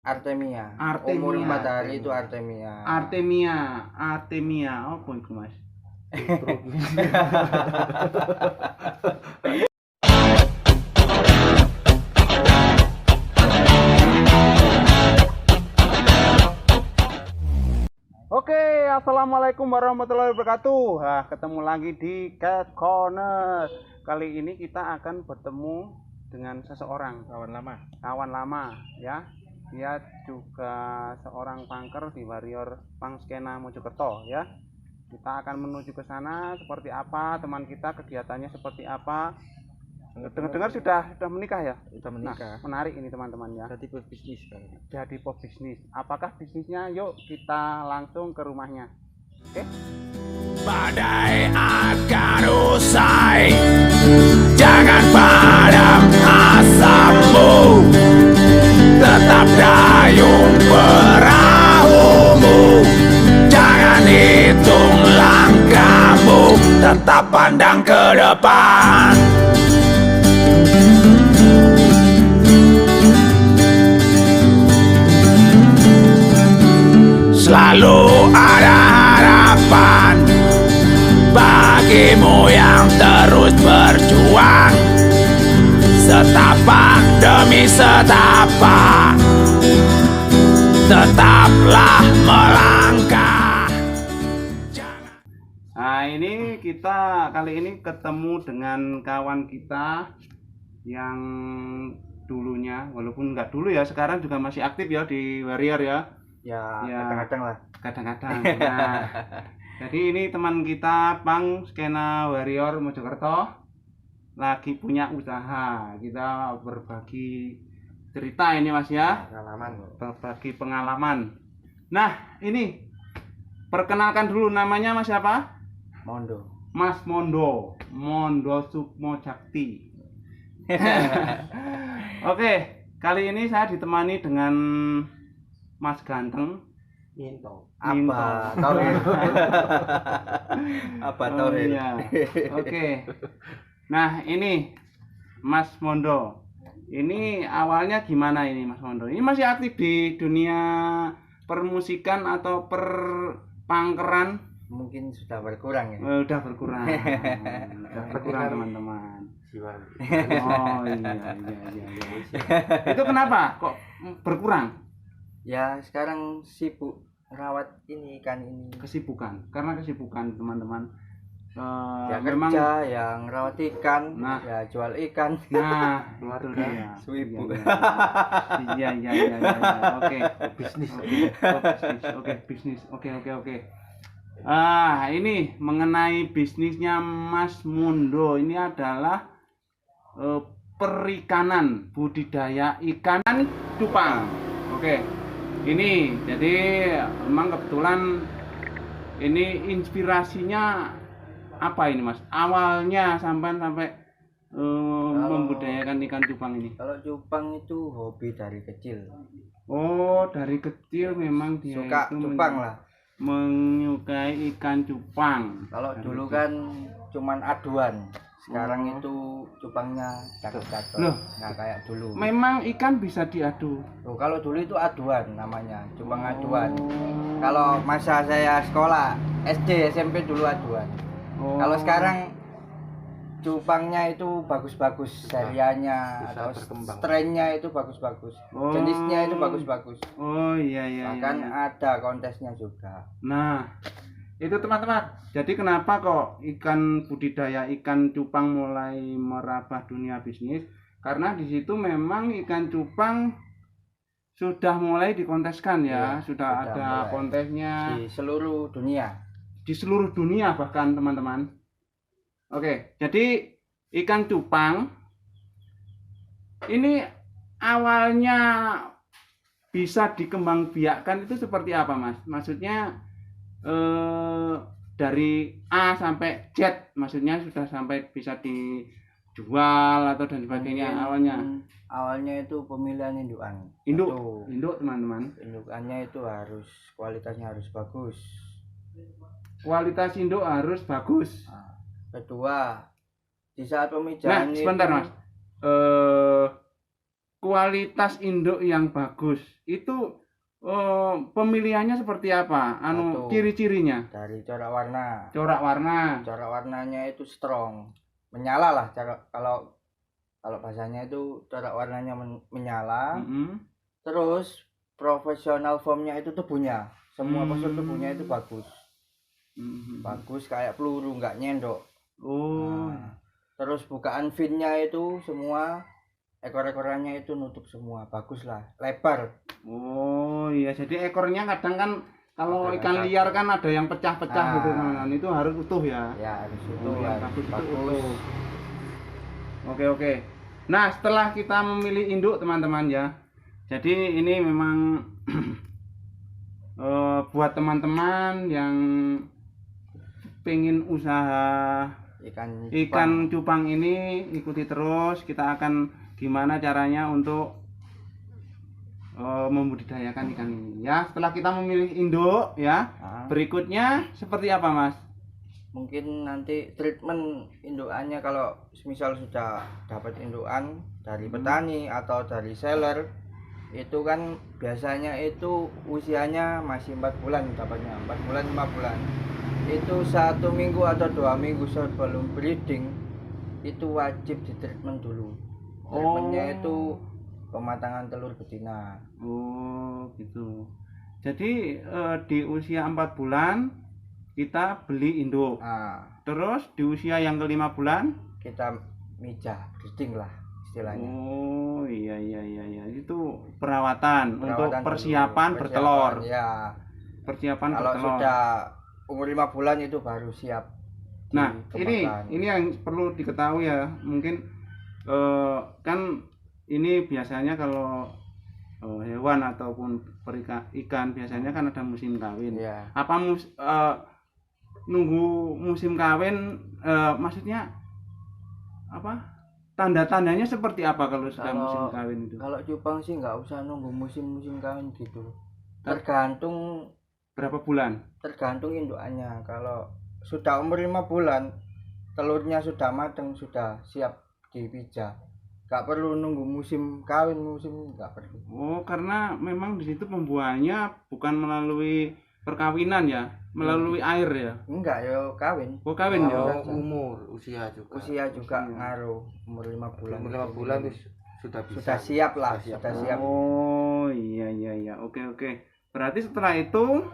Artemia. Artemia. Umur 4 hari itu Artemia. Artemia. Apa itu, Mas? Oke, assalamualaikum warahmatullahi wabarakatuh. Nah, ketemu lagi di Cat Corner. Kali ini kita akan bertemu dengan seseorang Kawan lama ya. Dia juga seorang punker di Warrior Punk Skena Mojokerto ya. Kita akan menuju ke sana. Seperti apa teman kita, kegiatannya seperti apa. Dengar-dengar sudah menikah ya? Sudah menikah. Nah, menarik ini teman-teman ya. Jadi pebisnis kan. Jadi pebisnis. Apakah bisnisnya? Yuk kita langsung ke rumahnya. Oke? Badai akan usai, jangan padam asapmu, tetap dayung perahumu, jangan hitung langkahmu, tetap pandang ke depan. Selalu ada harapan bagimu yang terus berjuang, setapak demi setapak, tetaplah melangkah. Nah, ini kita kali ini ketemu dengan kawan kita yang dulunya, walaupun nggak dulu ya, sekarang juga masih aktif ya di Warrior ya. Ya, Ya, kadang-kadang lah. Kadang-kadang. Nah, jadi ini teman kita Punk Skena Warrior Mojokerto lagi punya usaha. Kita berbagi cerita ini Mas ya, Pengalaman. berbagi pengalaman. Nah, ini perkenalkan dulu, namanya Mas siapa? Mondo. Mas Mondo Sukmo Jakti. Oke, kali ini saya ditemani dengan Mas Ganteng. Minto. Minto. Apa? Tauhid. Apa tauhid? Iya. Oke. Nah, ini Mas Mondo. Ini awalnya gimana ini Mas Mondo? Ini masih aktif di dunia permusikan atau perpangkeran? Mungkin sudah berkurang ya. Udah berkurang. Udah berkurang teman-teman. Oh iya. Itu kenapa kok berkurang? Ya, sekarang sibuk rawat ini ikan ini. Karena kesibukan teman-teman. Ya Memang kerja, yang rawat ikan, Nah. ya jual ikan. nah itu dia. Swibu. Iya. Oke, bisnis. Oke. Ini mengenai bisnisnya Mas Mondo, ini adalah perikanan, budidaya ikan cupang. Oke. Ini jadi memang kebetulan ini inspirasinya apa ini Mas? Awalnya sampai membudidayakan ikan cupang ini. Kalau cupang itu hobi dari kecil. Oh, dari kecil memang dia Suka itu cupang lah. menyukai ikan cupang. Kalau dulu kan cuman aduan. Sekarang itu cupangnya cakep-cakep. Loh. Nggak kayak dulu. Memang ikan bisa diadu. Tuh, kalau dulu itu aduan namanya, cupang aduan. Kalau masa saya sekolah SD SMP dulu aduan. Oh. Kalau sekarang cupangnya itu bagus-bagus, serianya atau strainnya itu bagus-bagus, Oh. jenisnya itu bagus-bagus. Oh iya. Bahkan ada kontesnya juga. Nah, itu teman-teman. Jadi kenapa kok budidaya ikan cupang mulai merambah dunia bisnis? Karena di situ memang ikan cupang sudah mulai dikonteskan ya, Iya, sudah ada mulai. kontesnya Di seluruh dunia. di seluruh dunia bahkan teman-teman. Oke, jadi ikan cupang ini awalnya bisa dikembangbiakkan itu seperti apa Mas? Maksudnya dari A sampai Z, maksudnya sudah sampai bisa dijual atau dan sebagainya. Awalnya itu pemilihan indukan. Induk teman-teman. Indukannya itu kualitasnya harus bagus. Kualitas induk harus bagus. Nah, kedua, di saat pemijahan Nah, sebentar Mas. kualitas induk yang bagus itu pemilihannya seperti apa? Satu. Ciri-cirinya. Dari corak warna. Corak warna. Corak warnanya itu strong, menyala lah. Kalau bahasanya itu corak warnanya menyala. Terus profesional formnya itu tubuhnya, semua postur tubuhnya itu bagus. Bagus kayak peluru, nggak nyendok. Nah, terus bukaan finnya itu semua ekor-ekorannya itu nutup semua, bagus lah, lebar. Oh iya, jadi ekornya kadang kan kalau Ada ikan yang liar kan ada yang pecah-pecah Nah. gitu kan, itu harus utuh ya. Ya harus itu yang harus bagus itu bagus. utuh. Oke. Nah, setelah kita memilih induk teman-teman ya, jadi ini memang buat teman-teman yang pengen usaha ikan cupang ini, ikuti terus. Kita akan gimana caranya untuk membudidayakan ikan ini ya. Setelah kita memilih induk ya, berikutnya seperti apa Mas? Mungkin nanti treatment indukannya, kalau misal sudah dapat indukan dari petani atau dari seller, itu kan biasanya itu usianya masih 4 bulan dapatnya, 4 bulan 5 bulan. Itu 1 minggu atau 2 minggu sebelum breeding itu wajib di treatment dulu. Treatmentnya itu pematangan telur betina. Oh gitu. Jadi di usia 4 bulan kita beli induk. Terus di usia yang ke-5 bulan kita mijah breeding lah istilahnya. Oh iya. Itu perawatan untuk persiapan dulu. bertelur. Ya. Persiapan kalau bertelur. Sudah umur 5 bulan itu baru siap. Nah, ini yang perlu diketahui ya. Mungkin kan ini biasanya kalau hewan ataupun ikan biasanya kan ada musim kawin. Ya. Apa nunggu musim kawin, maksudnya apa? Tanda-tandanya seperti apa kalau sudah musim kawin itu? Kalau cupang sih nggak usah nunggu musim kawin gitu. Tergantung berapa bulan? Tergantung indukannya. Kalau sudah umur 5 bulan, telurnya sudah matang, sudah siap dipijah. Nggak perlu nunggu musim kawin, nggak perlu. Oh, karena memang di situ pembuahannya bukan melalui perkawinan ya, melalui air ya? Enggak, yo kawin. Oh, kawin ya. Usia juga. Usia juga ngaruh. Umur 5 bulan. Umur 5 bulan sudah bisa. Sudah siap lah, sudah siap. Oh, iya. Oke. Berarti setelah itu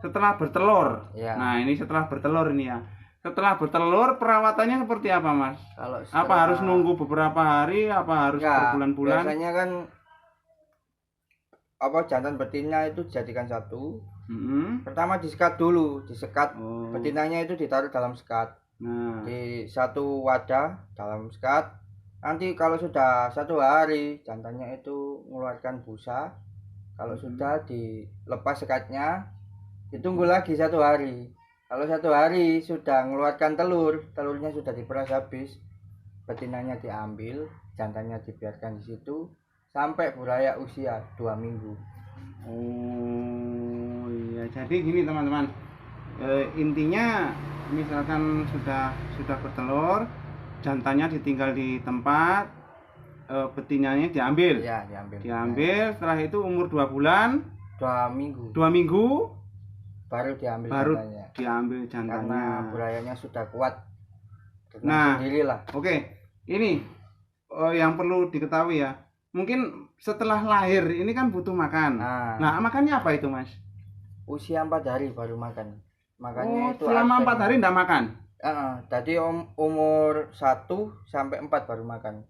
setelah bertelur. Ya. Nah, ini setelah bertelur ini ya. Setelah bertelur perawatannya seperti apa, Mas? Kalau apa harus nunggu beberapa hari, apa harus berbulan-bulan? Biasanya kan jantan betina itu dijadikan satu. Pertama disekat dulu, betinanya itu ditaruh dalam sekat. Nah, di satu wadah dalam sekat. Nanti kalau sudah 1 hari jantannya itu mengeluarkan busa. Kalau sudah dilepas sekatnya, ditunggu lagi 1 hari. Kalau 1 hari sudah mengeluarkan telurnya sudah diperas habis, betinanya diambil, jantannya dibiarkan di situ sampai berusia usia 2 minggu. Oh iya, jadi gini teman-teman, intinya misalkan sudah bertelur, jantannya ditinggal di tempat, betinanya diambil. Ya, diambil. Setelah itu umur 2 bulan, 2 minggu. 2 minggu baru diambil jantannya. Karena burayanya sudah kuat. Nah, sendirilah. Oke. Ini yang perlu diketahui ya. Mungkin setelah lahir ini kan butuh makan. Nah, makannya apa itu, Mas? Usia 4 hari baru makan. Makanya itu selama 4 hari enggak makan? Tadi umur 1 sampai 4 baru makan.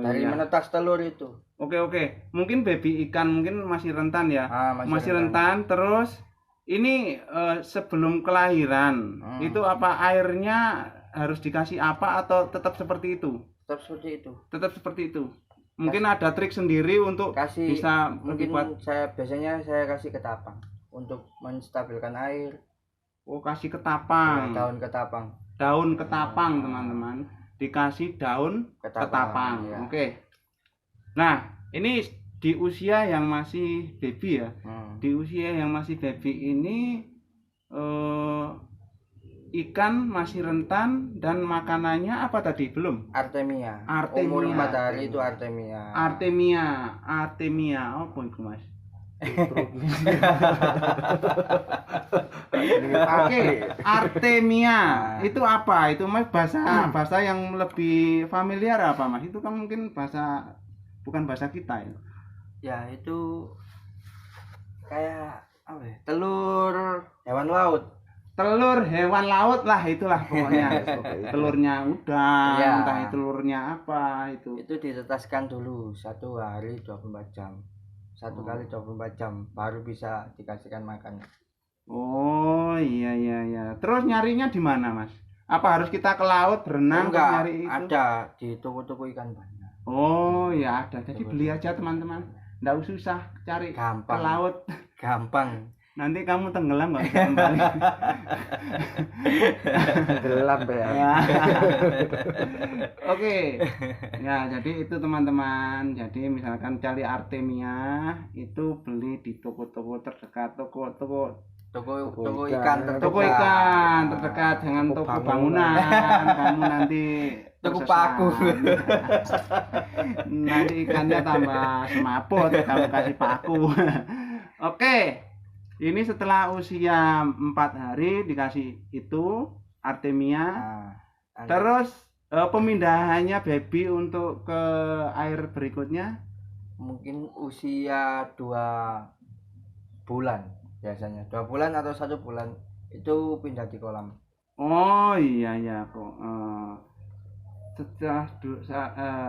Dari menetas telur itu. Oke. Mungkin baby ikan mungkin masih rentan ya. Masih rentan. Terus ini sebelum kelahiran itu apa airnya harus dikasih apa atau tetap seperti itu? Tetap seperti itu. Mungkin ada trik sendiri untuk bisa mungkin biasanya saya kasih ketapang untuk menstabilkan air. Oh, kasih ketapang. Daun ketapang, teman-teman. Dikasih daun ketapang. Ya. Oke. Nah, ini di usia yang masih baby ya. Di usia yang masih baby ini ikan masih rentan dan makanannya apa tadi? Belum. Artemia. Artemia. Umur 4 hari itu Artemia. Artemia apa itu Mas? Oke, Artemia itu apa? Itu Mas bahasa yang lebih familiar apa Mas? Itu kan mungkin bukan bahasa kita ya. Ya itu kayak apa ya? Telur hewan laut. Telur hewan laut lah itulah pokoknya. Telurnya udang, Ya. entah itu telurnya apa itu. Itu ditetaskan dulu 1 hari 24 jam. Satu kali 24 jam baru bisa dikasihkan makan. Oh iya. Terus nyarinya di mana Mas? Apa harus kita ke laut berenang terus Enggak, nyari itu? ada di toko-toko ikan banyak. Oh ya ada. Jadi beli aja teman-teman. Nggak susah cari ke Gampang. laut. Gampang. Nanti kamu tenggelam nggak bisa kembali. Gelap ya. Ya. Oke. Ya, jadi itu teman-teman. Jadi misalkan cari Artemia itu beli di toko-toko terdekat, toko Toko ikan terdekat. toko ikan terdekat, jangan Toko toko bangunan. bangunan. Kamu nanti Toko tersesat. paku. Nanti ikannya tambah semaput, kamu kasih paku. Oke. Ini setelah usia 4 hari dikasih itu Artemia. Nah, Terus pemindahannya baby untuk ke air berikutnya mungkin usia 2 bulan biasanya. 2 bulan atau 1 bulan itu pindah di kolam. oh iya kok setelah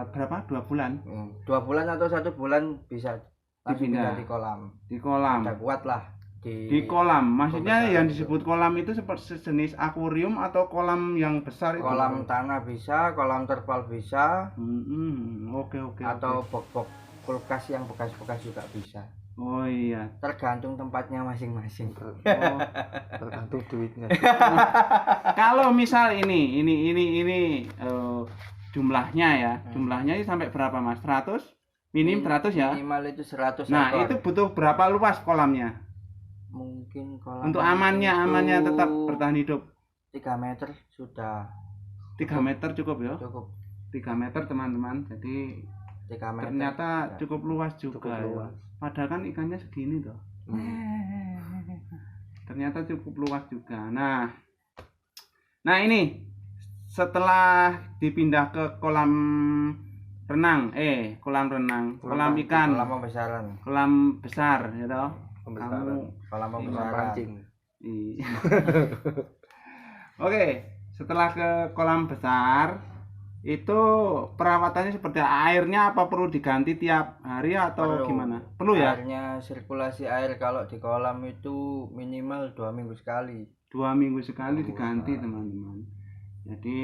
berapa 2 bulan 2 bulan atau 1 bulan bisa langsung Dipindah. pindah di kolam. di kolam Udah kuat lah di kolam maksudnya pembesaran yang itu. disebut kolam itu seperti sejenis akuarium atau kolam yang besar itu Kolam tanah bisa, kolam terpal bisa, oke atau box-box kulkas yang bekas-bekas juga bisa. oh iya Tergantung tempatnya masing-masing. oh. Tergantung duitnya. Kalau misal ini jumlahnya ya jumlahnya ini sampai berapa Mas 100 minim 100 ya Minimal itu 100 nah ekor. itu butuh berapa luas kolamnya Mungkin kolam untuk amannya itu tetap bertahan hidup 3 meter sudah 3 meter cukup ya cukup. 3 meter teman-teman jadi 3 meter ternyata ya. cukup luas juga Cukup ya. luas. Padahal kan ikannya segini tuh ternyata cukup luas juga nah ini setelah dipindah ke kolam renang kolam ikan Kolam pembesaran. kolam besar ya toh Pembesaran. kamu Kolam Kolam pembesaran. pancing. Iya. Oke, setelah ke kolam besar itu perawatannya seperti airnya apa perlu diganti tiap hari atau Perlu. gimana? Perlu ya? Airnya sirkulasi air kalau di kolam itu minimal 2 minggu sekali. 2 minggu sekali diganti teman-teman. Jadi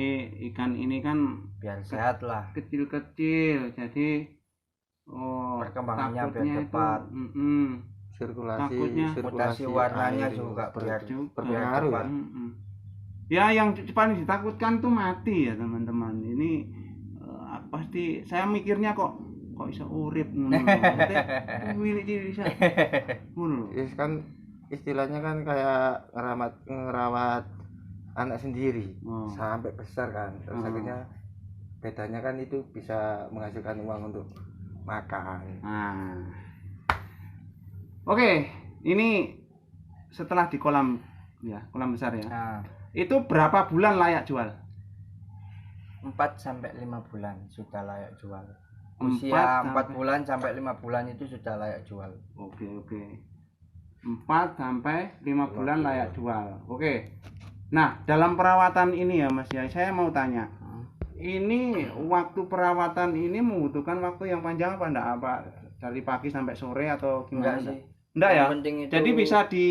ikan ini kan Biar sehat lah. kecil-kecil, jadi Perkembangannya biar takutnya cepat. Takutnya Mutasi warnanya air juga ber- biar berpengaruh ya. cepat. Ya yang paling ditakutkan tuh mati ya teman-teman. Ini pasti saya mikirnya kok bisa urip ngono lho. Wilik bisa. Ngono lho. Yes, kan istilahnya kan kayak ngerawat anak sendiri Oh. sampai besar kan. Terus Oh. akhirnya bedanya kan itu bisa menghasilkan uang untuk makan. Nah. Oke, ini setelah di kolam besar ya. Nah, Itu berapa bulan layak jual? 4 sampai 5 bulan sudah layak jual. 4 Usia 4 sampai- bulan sampai 5 bulan itu sudah layak jual. Oke. 4 sampai 5 bulan layak jual. Oke. Nah, dalam perawatan ini ya Mas ya, saya mau tanya. Ini waktu perawatan ini membutuhkan waktu yang panjang apa enggak? Apa dari pagi sampai sore atau gimana? Enggak sih. Enggak ya? Yang penting itu Jadi bisa di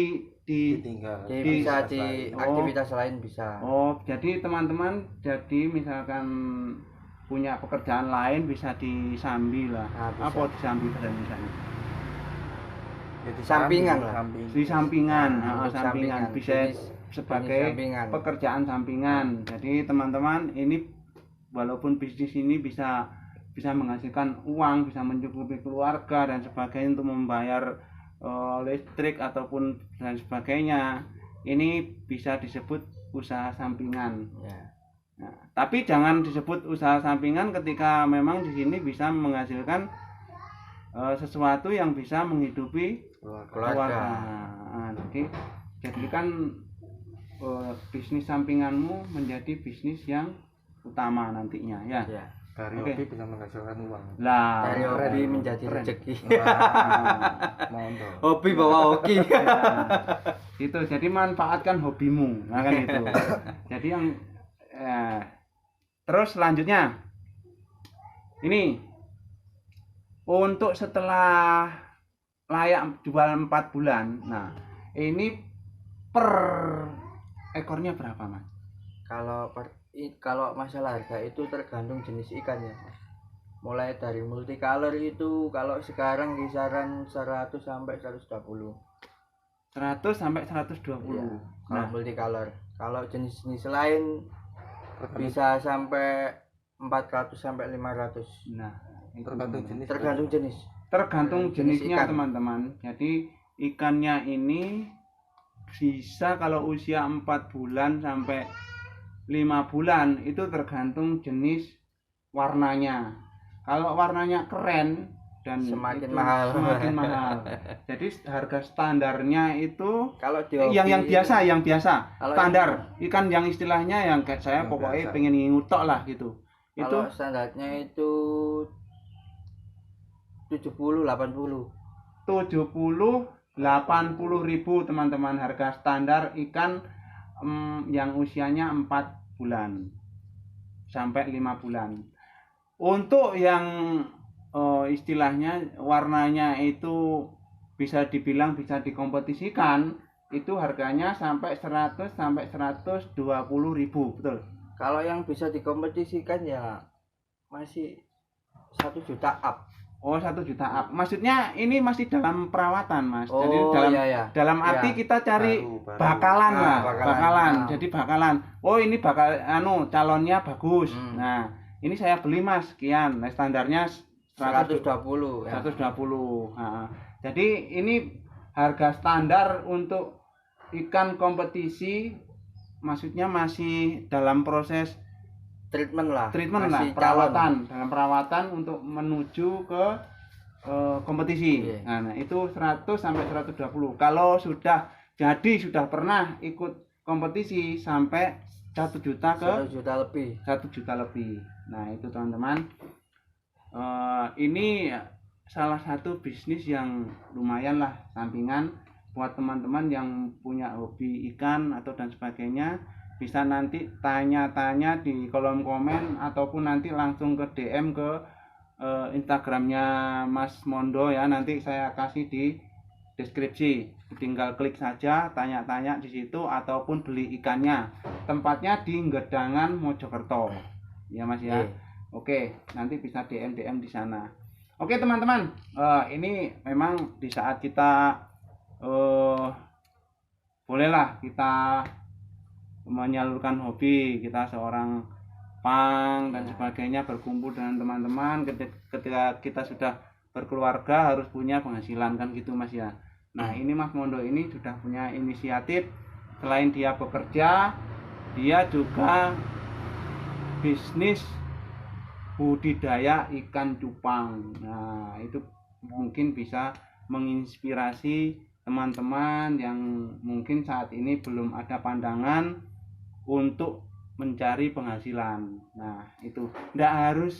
Ditinggal. bisa di Selain. aktivitas lain bisa. Oh, jadi teman-teman jadi misalkan punya pekerjaan lain bisa disambi lah. Nah, bisa. Apa disambi pada misalnya? Jadi Sampingan lah. Di sampingan, Untuk sampingan bisa Jadi sebagai sampingan. pekerjaan sampingan. Jadi teman-teman ini walaupun bisnis ini bisa menghasilkan uang, bisa mencukupi keluarga dan sebagainya untuk membayar listrik ataupun dan sebagainya, ini bisa disebut usaha sampingan. Ya. Nah, tapi jangan disebut usaha sampingan ketika memang di sini bisa menghasilkan sesuatu yang bisa menghidupi keluarga. Nah, jadi jadikan bisnis sampinganmu menjadi bisnis yang utama nantinya ya. Ya. Dari Oke. hobi bisa menghasilkan uang. Lah, Dari keren. hobi menjadi Keren. rezeki. Mondo. Hobi bawa hoki. itu jadi manfaatkan hobimu, nah, kan itu. Jadi yang terus selanjutnya ini untuk setelah layak jual 4 bulan. Nah, ini per ekornya berapa, Mas? Kalau masalah harga itu tergantung jenis ikannya, Mas. Mulai dari multicolor itu kalau sekarang kisaran 100 sampai 120. 100 sampai 120. Iya, kalau Nah, multicolor. Kalau jenis-jenis lain bisa sampai 400 sampai 500. nah, itu Tergantung teman-teman. jenis. Tergantung jenis. Tergantung jenis jenisnya, ikan. teman-teman. Jadi ikannya ini bisa kalau usia 4 bulan sampai 5 bulan itu tergantung jenis warnanya. Kalau warnanya keren dan Semakin itu mahal. semakin mahal. Jadi harga standarnya itu Kalau di yang hobi biasa, itu- yang biasa, Kalau standar. Ikan yang istilahnya yang kayak saya Yang pokoknya biasa. pengen ngutok lah gitu. Itu Kalau standarnya itu 70 80. 70 80 ribu teman-teman, harga standar ikan yang usianya 4 bulan sampai 5 bulan. Untuk yang istilahnya warnanya itu bisa dibilang bisa dikompetisikan, itu harganya sampai 100 sampai 120 ribu, betul. Kalau yang bisa dikompetisikan ya masih 1 juta up. Oh, 1 juta up. Maksudnya ini masih dalam perawatan, Mas. Jadi Oh, dalam iya, iya. dalam arti Iya. kita cari Baru. bakalan Ah, lah, bakalan. bakalan. Ah. Jadi bakalan. Oh, ini bakal calonnya bagus. Hmm. Nah, ini saya beli, Mas, sekian. Nah, standarnya 120 ya. 120. Nah, jadi ini harga standar untuk ikan kompetisi, maksudnya masih dalam proses Treatment lah. treatment lah, Masih perawatan, dalam perawatan untuk menuju ke kompetisi. Iya. Nah, itu 100 sampai 120. Kalau sudah pernah ikut kompetisi sampai 1 juta ke 1 juta lebih. 1 juta lebih. Nah, itu teman-teman. Ini salah satu bisnis yang lumayan lah sampingan buat teman-teman yang punya hobi ikan atau dan sebagainya. Bisa nanti tanya-tanya di kolom komen ataupun nanti langsung ke DM ke Instagramnya Mas Mondo ya, nanti saya kasih di deskripsi. Tinggal klik saja, tanya-tanya di situ ataupun beli ikannya. Tempatnya di Gedangan, Mojokerto. Ya Mas ya. Iya. Oke, nanti bisa DM di sana. Oke teman-teman, ini memang di saat kita bolehlah kita menyalurkan hobi kita seorang pang dan sebagainya, berkumpul dengan teman-teman. Ketika kita sudah berkeluarga harus punya penghasilan kan gitu Mas ya. Nah ini Mas Mondo ini sudah punya inisiatif, selain dia bekerja dia juga bisnis budidaya ikan cupang. Nah itu mungkin bisa menginspirasi teman-teman yang mungkin saat ini belum ada pandangan untuk mencari penghasilan. Nah itu tidak harus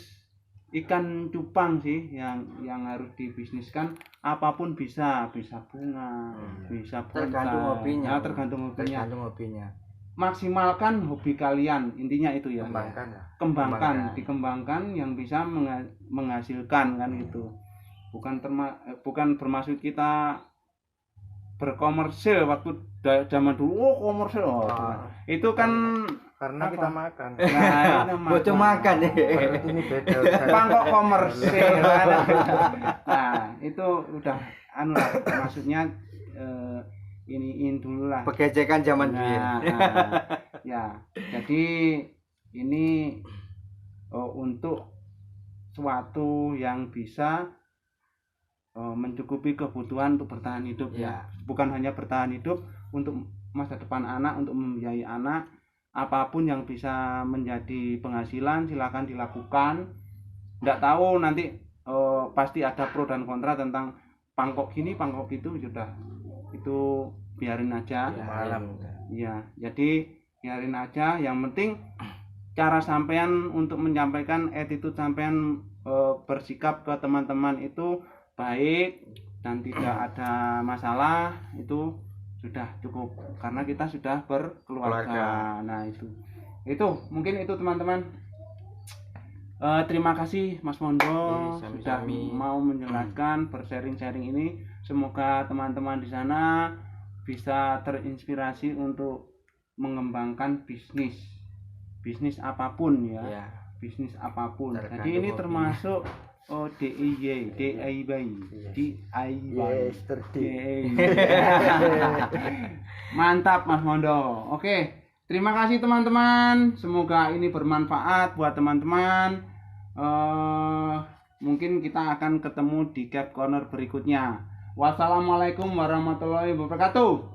ikan cupang sih yang harus dibisniskan, apapun bisa bunga, bisa bonsai. Tergantung hobinya. Nah, tergantung hobinya. Maksimalkan hobi kalian, intinya itu ya. Kembangkan ya. Kembangkan, dikembangkan yang bisa menghasilkan kan itu. Bukan bermaksud kita berkomersil waktu zaman dulu komersil itu kan Karena apa? kita makan. Bocah makan ya. Berarti ini beda. Bang kok komersil. Nah itu udah lah, maksudnya iniin dulu lah. Pegejekan zaman dulu. Ya jadi ini untuk suatu yang bisa mencukupi kebutuhan untuk bertahan hidup ya. Bukan hanya bertahan hidup, untuk masa depan anak, untuk membiayai anak, apapun yang bisa menjadi penghasilan silakan dilakukan. Nggak tahu nanti pasti ada pro dan kontra tentang pangkok gini pangkok gitu, sudah itu biarin aja. Malam. Ya, jadi biarin aja. Yang penting cara sampean untuk menyampaikan attitude sampean bersikap ke teman-teman itu baik dan tidak ada masalah, itu sudah cukup karena kita sudah berkeluarga. Nah, itu mungkin itu teman-teman. Terima kasih Mas Mondo sudah mau menjelaskan bersharing-sharing ini. Semoga teman-teman di sana bisa terinspirasi untuk mengembangkan bisnis apapun ya. Bisnis apapun. Jadi ini termasuk DIY. Mantap Mas Mondo. Oke. Terima kasih teman-teman. Semoga ini bermanfaat buat teman-teman. Mungkin kita akan ketemu di Gap Corner berikutnya. Wassalamualaikum warahmatullahi wabarakatuh.